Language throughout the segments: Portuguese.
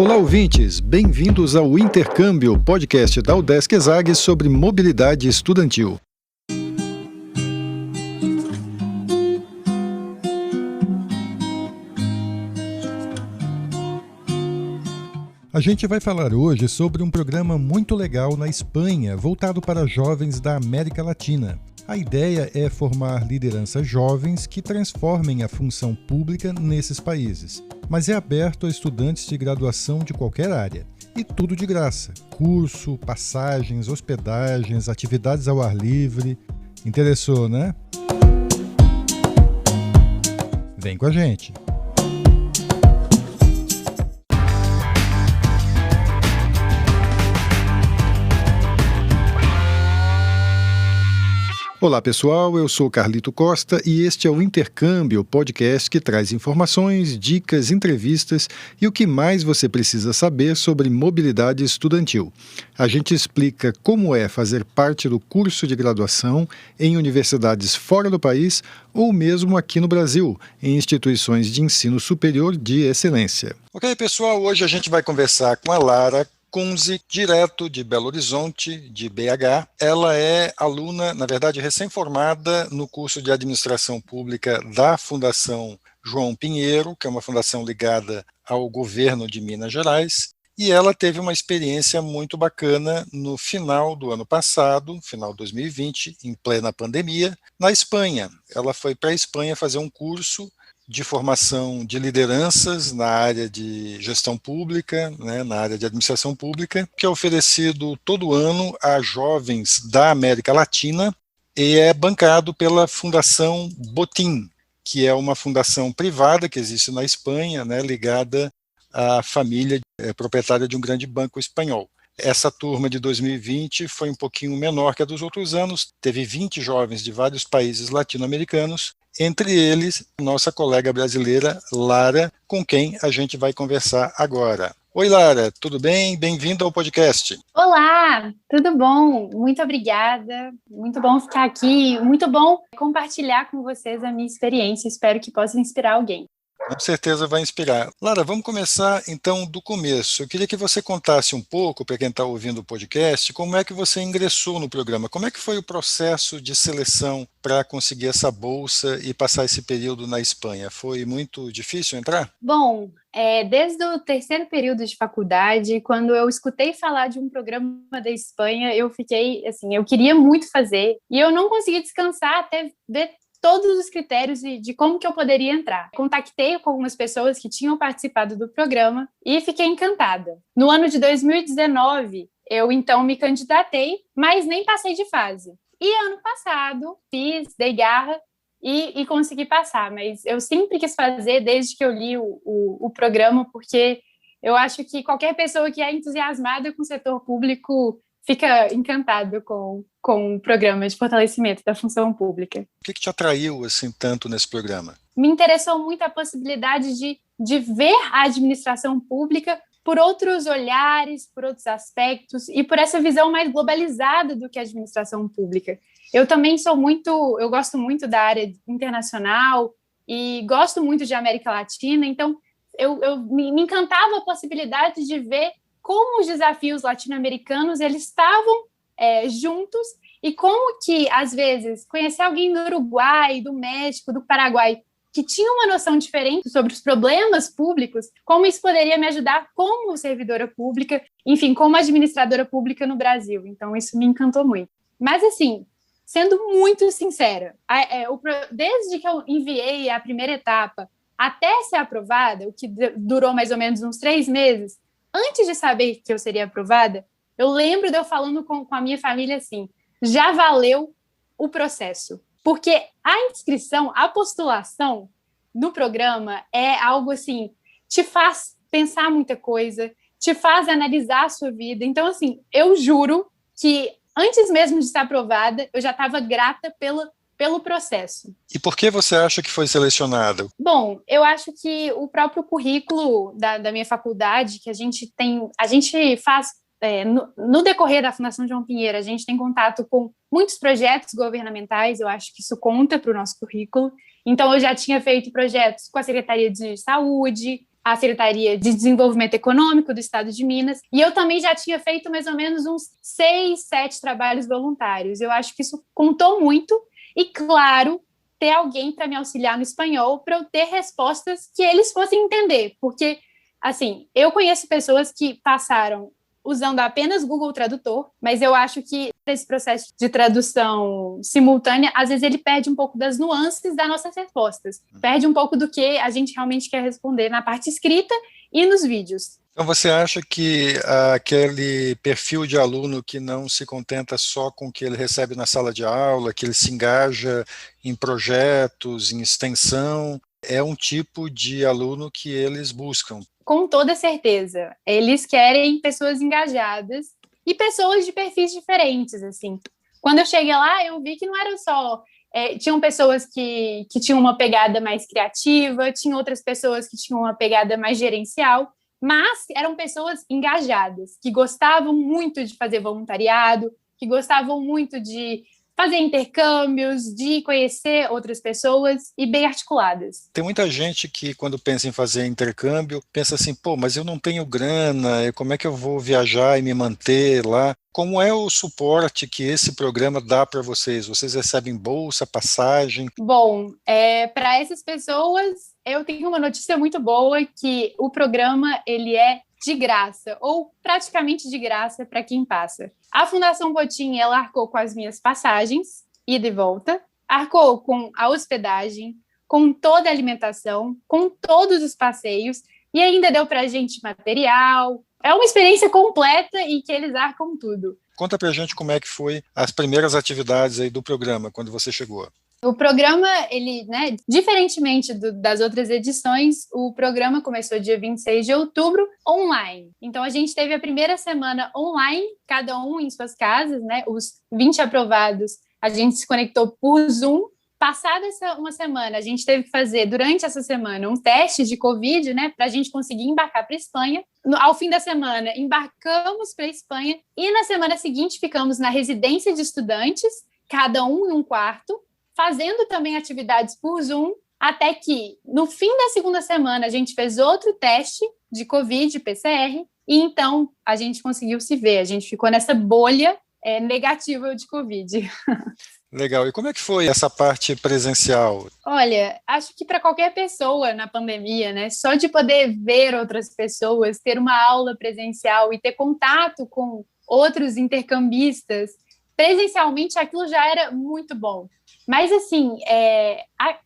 Olá, ouvintes! Bem-vindos ao Intercâmbio, podcast da UDESC ESAG sobre mobilidade estudantil. A gente vai falar hoje sobre um programa muito legal na Espanha, voltado para jovens da América Latina. A ideia é formar lideranças jovens que transformem a função pública nesses países, mas é aberto a estudantes de graduação de qualquer área. E tudo de graça: curso, passagens, hospedagens, atividades ao ar livre. Interessou, né? Vem com a gente! Olá pessoal, eu sou Carlito Costa e este é o Intercâmbio, podcast que traz informações, dicas, entrevistas e o que mais você precisa saber sobre mobilidade estudantil. A gente explica como é fazer parte do curso de graduação em universidades fora do país ou mesmo aqui no Brasil, em instituições de ensino superior de excelência. Ok pessoal, hoje a gente vai conversar com a Lara Kunze, direto de Belo Horizonte, de BH. Ela é aluna, na verdade, recém-formada no curso de Administração Pública da Fundação João Pinheiro, que é uma fundação ligada ao governo de Minas Gerais, e ela teve uma experiência muito bacana no final do ano passado, final de 2020, em plena pandemia, na Espanha. Ela foi para a Espanha fazer um curso de formação de lideranças na área de gestão pública, né, na área de administração pública, que é oferecido todo ano a jovens da América Latina e é bancado pela Fundação Botín, que é uma fundação privada que existe na Espanha, né, ligada à família proprietária de um grande banco espanhol. Essa turma de 2020 foi um pouquinho menor que a dos outros anos, teve 20 jovens de vários países latino-americanos, entre eles, nossa colega brasileira, Lara, com quem a gente vai conversar agora. Oi, Lara, tudo bem? Bem-vinda ao podcast. Olá, tudo bom? Muito obrigada. Muito bom ficar aqui. Muito bom compartilhar com vocês a minha experiência. Espero que possa inspirar alguém. Com certeza vai inspirar. Lara, vamos começar então do começo. Eu queria que você contasse um pouco, para quem está ouvindo o podcast, como é que você ingressou no programa, como é que foi o processo de seleção para conseguir essa bolsa e passar esse período na Espanha? Foi muito difícil entrar? Bom, desde o terceiro período de faculdade, quando eu escutei falar de um programa da Espanha, eu fiquei, assim, eu queria muito fazer e eu não consegui descansar até ver todos os critérios de como que eu poderia entrar. Contactei com algumas pessoas que tinham participado do programa e fiquei encantada. No ano de 2019, eu então me candidatei, mas nem passei de fase. E ano passado, dei garra e consegui passar, mas eu sempre quis fazer desde que eu li o programa, porque eu acho que qualquer pessoa que é entusiasmada com o setor público fica encantado com o programa de fortalecimento da função pública. O que te atraiu assim tanto nesse programa? Me interessou muito a possibilidade de ver a administração pública por outros olhares, por outros aspectos e por essa visão mais globalizada do que a administração pública. Eu também eu gosto muito da área internacional e gosto muito de América Latina, então eu me encantava a possibilidade de ver como os desafios latino-americanos eles estavam juntos e como que, às vezes, conhecer alguém do Uruguai, do México, do Paraguai, que tinha uma noção diferente sobre os problemas públicos, como isso poderia me ajudar como servidora pública, enfim, como administradora pública no Brasil. Então, isso me encantou muito. Mas, assim, sendo muito sincera, desde que eu enviei a primeira etapa até ser aprovada, o que durou mais ou menos uns 3 meses, antes de saber que eu seria aprovada, eu lembro de eu falando com a minha família assim, já valeu o processo. Porque a inscrição, a postulação no programa é algo assim, te faz pensar muita coisa, te faz analisar a sua vida. Então, assim, eu juro que antes mesmo de ser aprovada, eu já estava grata pelo processo. E por que você acha que foi selecionada? Bom, eu acho que o próprio currículo da minha faculdade, que a gente faz no decorrer da Fundação João Pinheiro, a gente tem contato com muitos projetos governamentais, eu acho que isso conta para o nosso currículo. Então, eu já tinha feito projetos com a Secretaria de Saúde, a Secretaria de Desenvolvimento Econômico do Estado de Minas, e eu também já tinha feito mais ou menos uns 6, 7 trabalhos voluntários. Eu acho que isso contou muito, e claro, ter alguém para me auxiliar no espanhol, para eu ter respostas que eles fossem entender, porque, assim, eu conheço pessoas que passaram usando apenas Google Tradutor, mas eu acho que esse processo de tradução simultânea, às vezes ele perde um pouco das nuances das nossas respostas, perde um pouco do que a gente realmente quer responder na parte escrita e nos vídeos. Então você acha que aquele perfil de aluno que não se contenta só com o que ele recebe na sala de aula, que ele se engaja em projetos, em extensão, é um tipo de aluno que eles buscam? Com toda certeza. Eles querem pessoas engajadas e pessoas de perfis diferentes, assim. Quando eu cheguei lá, eu vi que não era só... tinham pessoas que tinham uma pegada mais criativa, tinham outras pessoas que tinham uma pegada mais gerencial, mas eram pessoas engajadas, que gostavam muito de fazer voluntariado, que gostavam muito de fazer intercâmbios, de conhecer outras pessoas e bem articuladas. Tem muita gente que, quando pensa em fazer intercâmbio, pensa assim, pô, mas eu não tenho grana, como é que eu vou viajar e me manter lá? Como é o suporte que esse programa dá para vocês? Vocês recebem bolsa, passagem? Bom, para essas pessoas, eu tenho uma notícia muito boa, que o programa ele é de graça, ou praticamente de graça para quem passa. A Fundação Botim, ela arcou com as minhas passagens, ida e volta, arcou com a hospedagem, com toda a alimentação, com todos os passeios, e ainda deu para a gente material. É uma experiência completa e que eles arcam tudo. Conta pra gente como é que foi as primeiras atividades aí do programa, quando você chegou. O programa, ele, né, diferentemente das outras edições, o programa começou dia 26 de outubro, online. Então, a gente teve a primeira semana online, cada um em suas casas, né, os 20 aprovados, a gente se conectou por Zoom. Passada uma semana, a gente teve que fazer, durante essa semana, um teste de Covid, né, para a gente conseguir embarcar para a Espanha. Ao fim da semana, embarcamos para a Espanha, e na semana seguinte ficamos na residência de estudantes, cada um em um quarto, fazendo também atividades por Zoom, até que, no fim da segunda semana, a gente fez outro teste de Covid, PCR, e então a gente conseguiu se ver. A gente ficou nessa bolha negativa de Covid. Legal. E como é que foi essa parte presencial? Olha, acho que para qualquer pessoa na pandemia, né, só de poder ver outras pessoas, ter uma aula presencial e ter contato com outros intercambistas, presencialmente aquilo já era muito bom. Mas, assim,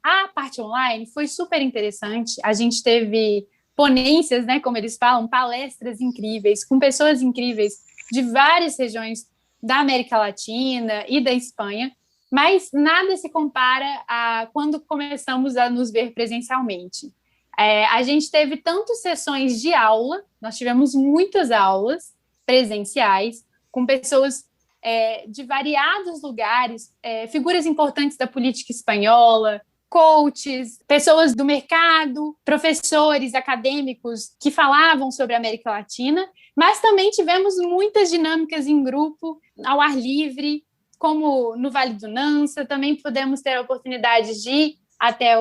a parte online foi super interessante. A gente teve ponências, né, como eles falam, palestras incríveis, com pessoas incríveis de várias regiões da América Latina e da Espanha, mas nada se compara a quando começamos a nos ver presencialmente. A gente teve tanto sessões de aula, nós tivemos muitas aulas presenciais, com pessoas de variados lugares, figuras importantes da política espanhola, coaches, pessoas do mercado, professores acadêmicos que falavam sobre a América Latina, mas também tivemos muitas dinâmicas em grupo, ao ar livre, como no Vale do Nansa. Também pudemos ter a oportunidade de ir até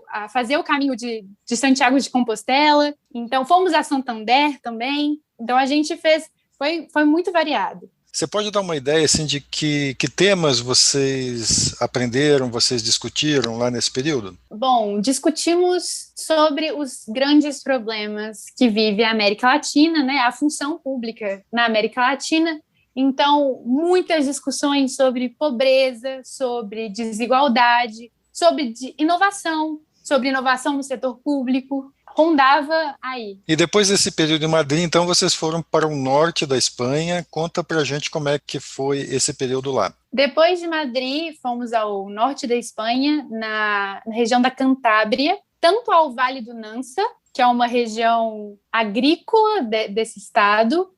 a fazer o caminho de Santiago de Compostela. Então, fomos a Santander também. Então, a gente fez, foi muito variado. Você pode dar uma ideia assim, de que temas vocês aprenderam, vocês discutiram lá nesse período? Bom, discutimos sobre os grandes problemas que vive a América Latina, né? A função pública na América Latina. Então, muitas discussões sobre pobreza, sobre desigualdade, sobre inovação no setor público, rondava aí. E depois desse período em Madrid, então, vocês foram para o norte da Espanha. Conta pra gente como é que foi esse período lá. Depois de Madrid, fomos ao norte da Espanha, na região da Cantábria, tanto ao Vale do Nansa, que é uma região agrícola desse estado,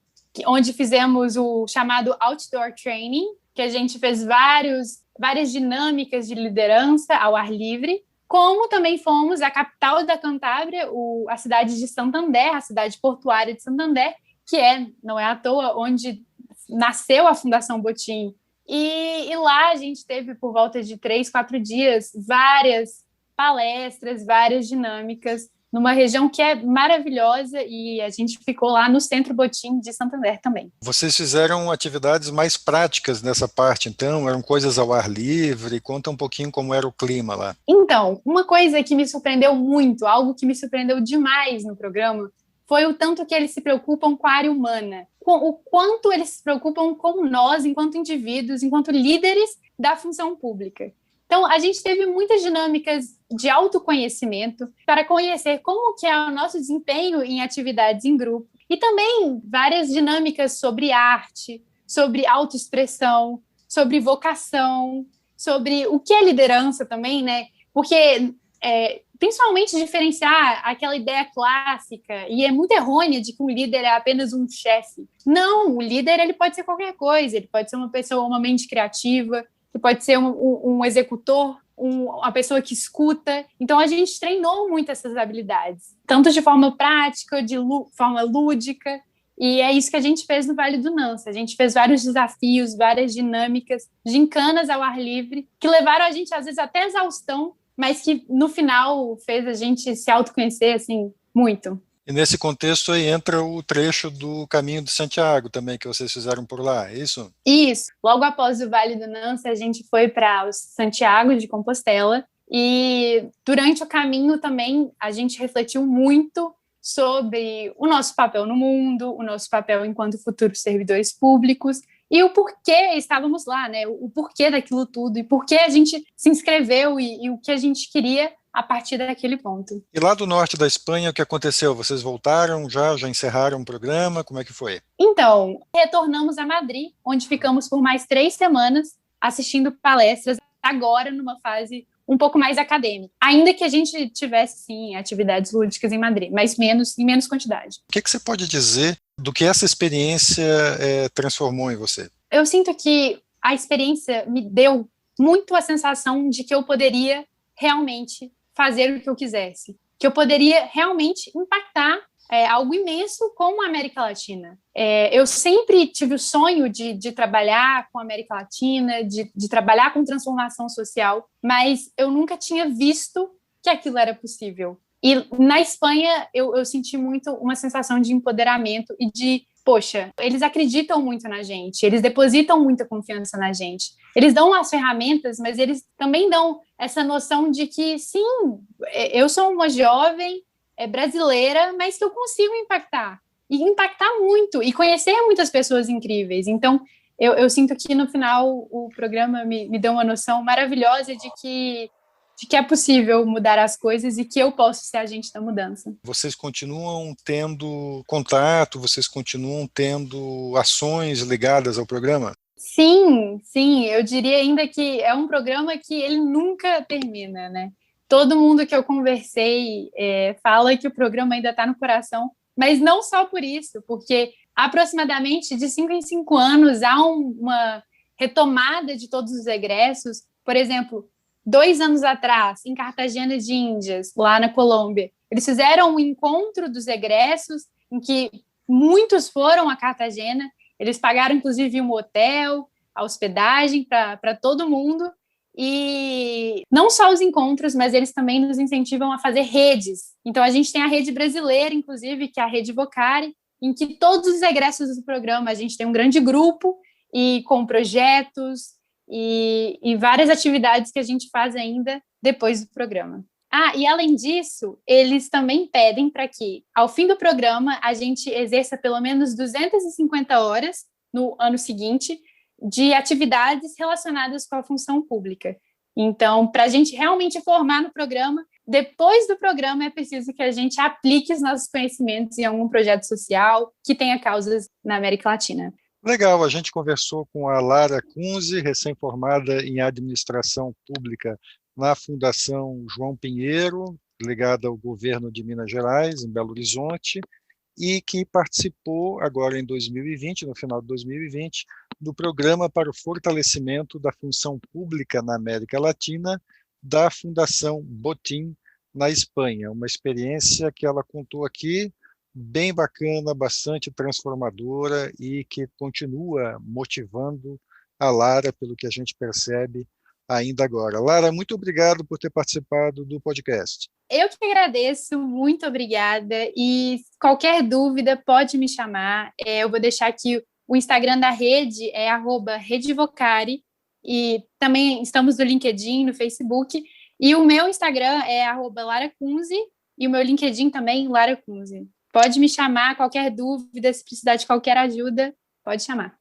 onde fizemos o chamado Outdoor Training, que a gente fez várias dinâmicas de liderança ao ar livre, como também fomos à capital da Cantábria, a cidade de Santander, a cidade portuária de Santander, que não é à toa, onde nasceu a Fundação Botim. E lá a gente teve, por volta de 3, 4 dias, várias palestras, várias dinâmicas, numa região que é maravilhosa, e a gente ficou lá no Centro Botim de Santander também. Vocês fizeram atividades mais práticas nessa parte, então? Eram coisas ao ar livre? Conta um pouquinho como era o clima lá. Então, uma coisa que me surpreendeu muito, algo que me surpreendeu demais no programa, foi o tanto que eles se preocupam com a área humana, o quanto eles se preocupam com nós, enquanto indivíduos, enquanto líderes da função pública. Então, a gente teve muitas dinâmicas de autoconhecimento para conhecer como que é o nosso desempenho em atividades em grupo, e também várias dinâmicas sobre arte, sobre autoexpressão, sobre vocação, sobre o que é liderança também, né? Porque, principalmente, diferenciar aquela ideia clássica, e é muito errônea, de que um líder é apenas um chefe. Não, o líder ele pode ser qualquer coisa, ele pode ser uma pessoa, uma mente criativa, que pode ser um executor, uma pessoa que escuta. Então, a gente treinou muito essas habilidades, tanto de forma prática, de forma lúdica, e é isso que a gente fez no Vale do Nansa. A gente fez vários desafios, várias dinâmicas, gincanas ao ar livre, que levaram a gente, às vezes, até exaustão, mas que, no final, fez a gente se autoconhecer, assim, muito. E nesse contexto aí entra o trecho do Caminho de Santiago também, que vocês fizeram por lá, é isso? Isso. Logo após o Vale do Nansa, a gente foi para Santiago de Compostela, e durante o caminho também a gente refletiu muito sobre o nosso papel no mundo, o nosso papel enquanto futuros servidores públicos, e o porquê estávamos lá, né? O porquê daquilo tudo, e por que a gente se inscreveu, e o que a gente queria a partir daquele ponto. E lá do norte da Espanha, o que aconteceu? Vocês voltaram já encerraram o programa? Como é que foi? Então, retornamos a Madrid, onde ficamos por mais 3 semanas assistindo palestras, agora numa fase um pouco mais acadêmica. Ainda que a gente tivesse, sim, atividades lúdicas em Madrid, mas em menos quantidade. O que você pode dizer do que essa experiência transformou em você? Eu sinto que a experiência me deu muito a sensação de que eu poderia realmente fazer o que eu quisesse, que eu poderia realmente impactar algo imenso com a América Latina. Eu sempre tive o sonho de trabalhar com a América Latina, de trabalhar com transformação social, mas eu nunca tinha visto que aquilo era possível. E na Espanha eu senti muito uma sensação de empoderamento e de, poxa, eles acreditam muito na gente, eles depositam muita confiança na gente. Eles dão as ferramentas, mas eles também dão essa noção de que, sim, eu sou uma jovem brasileira, mas que eu consigo impactar, e impactar muito, e conhecer muitas pessoas incríveis. Então, eu sinto que, no final, o programa me deu uma noção maravilhosa de que é possível mudar as coisas e que eu posso ser agente da mudança. Vocês continuam tendo contato, vocês continuam tendo ações ligadas ao programa? Sim, sim, eu diria ainda que é um programa que ele nunca termina, né? Todo mundo que eu conversei fala que o programa ainda está no coração, mas não só por isso, porque aproximadamente de 5 em 5 anos há uma retomada de todos os egressos. Por exemplo, 2 anos atrás, em Cartagena de Índias, lá na Colômbia, eles fizeram um encontro dos egressos, em que muitos foram a Cartagena. Eles pagaram, inclusive, um hotel, a hospedagem para todo mundo. E não só os encontros, mas eles também nos incentivam a fazer redes. Então, a gente tem a rede brasileira, inclusive, que é a Rede Vocari, em que todos os egressos do programa, a gente tem um grande grupo, e com projetos e várias atividades que a gente faz ainda depois do programa. E além disso, eles também pedem para que, ao fim do programa, a gente exerça pelo menos 250 horas no ano seguinte de atividades relacionadas com a função pública. Então, para a gente realmente formar no programa, depois do programa é preciso que a gente aplique os nossos conhecimentos em algum projeto social que tenha causas na América Latina. Legal, a gente conversou com a Lara Kunze, recém-formada em Administração Pública na Fundação João Pinheiro, ligada ao governo de Minas Gerais, em Belo Horizonte, e que participou agora em 2020, no final de 2020, do Programa para o Fortalecimento da Função Pública na América Latina, da Fundação Botim, na Espanha. Uma experiência que ela contou aqui, bem bacana, bastante transformadora e que continua motivando a Lara, pelo que a gente percebe ainda agora. Lara, muito obrigado por ter participado do podcast. Eu que agradeço, muito obrigada. E qualquer dúvida pode me chamar. Eu vou deixar aqui o Instagram da rede, é @redevocari. E também estamos no LinkedIn, no Facebook. E o meu Instagram é @laracunzi e o meu LinkedIn também, laracunzi. Pode me chamar, qualquer dúvida, se precisar de qualquer ajuda, pode chamar.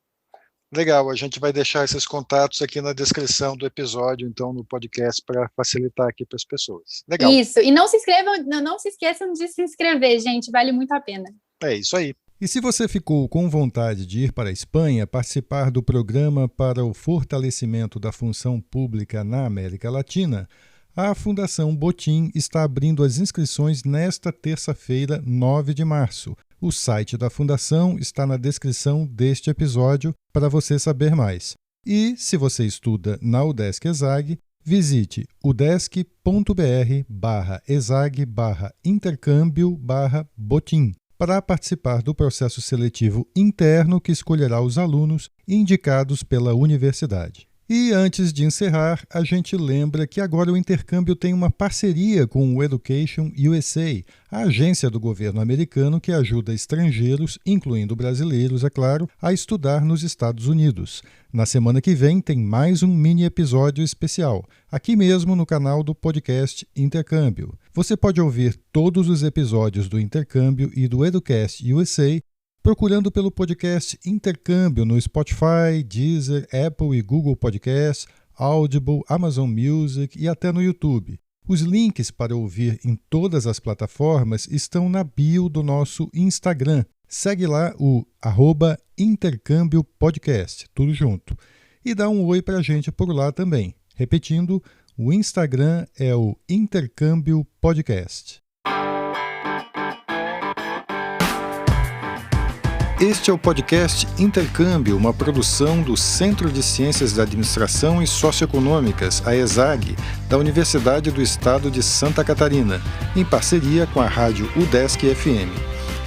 Legal, a gente vai deixar esses contatos aqui na descrição do episódio, então, no podcast, para facilitar aqui para as pessoas. Legal. Isso, e não se esqueçam de se inscrever, gente, vale muito a pena. É isso aí. E se você ficou com vontade de ir para a Espanha participar do programa para o fortalecimento da função pública na América Latina, a Fundação Botim está abrindo as inscrições nesta terça-feira, 9 de março. O site da Fundação está na descrição deste episódio para você saber mais. E, se você estuda na UDESC-ESAG, visite udesc.br/exag/intercâmbio/botim para participar do processo seletivo interno que escolherá os alunos indicados pela universidade. E antes de encerrar, a gente lembra que agora o intercâmbio tem uma parceria com o Education USA, a agência do governo americano que ajuda estrangeiros, incluindo brasileiros, é claro, a estudar nos Estados Unidos. Na semana que vem tem mais um mini episódio especial, aqui mesmo no canal do podcast Intercâmbio. Você pode ouvir todos os episódios do Intercâmbio e do Educast USA procurando pelo podcast Intercâmbio no Spotify, Deezer, Apple e Google Podcasts, Audible, Amazon Music e até no YouTube. Os links para ouvir em todas as plataformas estão na bio do nosso Instagram. Segue lá o @intercâmbio-podcast, tudo junto. E dá um oi para a gente por lá também. Repetindo, o Instagram é o Intercâmbio Podcast. Este é o podcast Intercâmbio, uma produção do Centro de Ciências da Administração e Socioeconômicas, a ESAG, da Universidade do Estado de Santa Catarina, em parceria com a rádio UDESC-FM.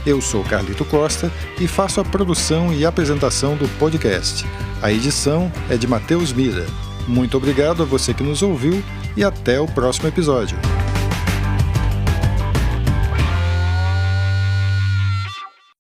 Eu sou Carlito Costa e faço a produção e apresentação do podcast. A edição é de Matheus Mira. Muito obrigado a você que nos ouviu e até o próximo episódio.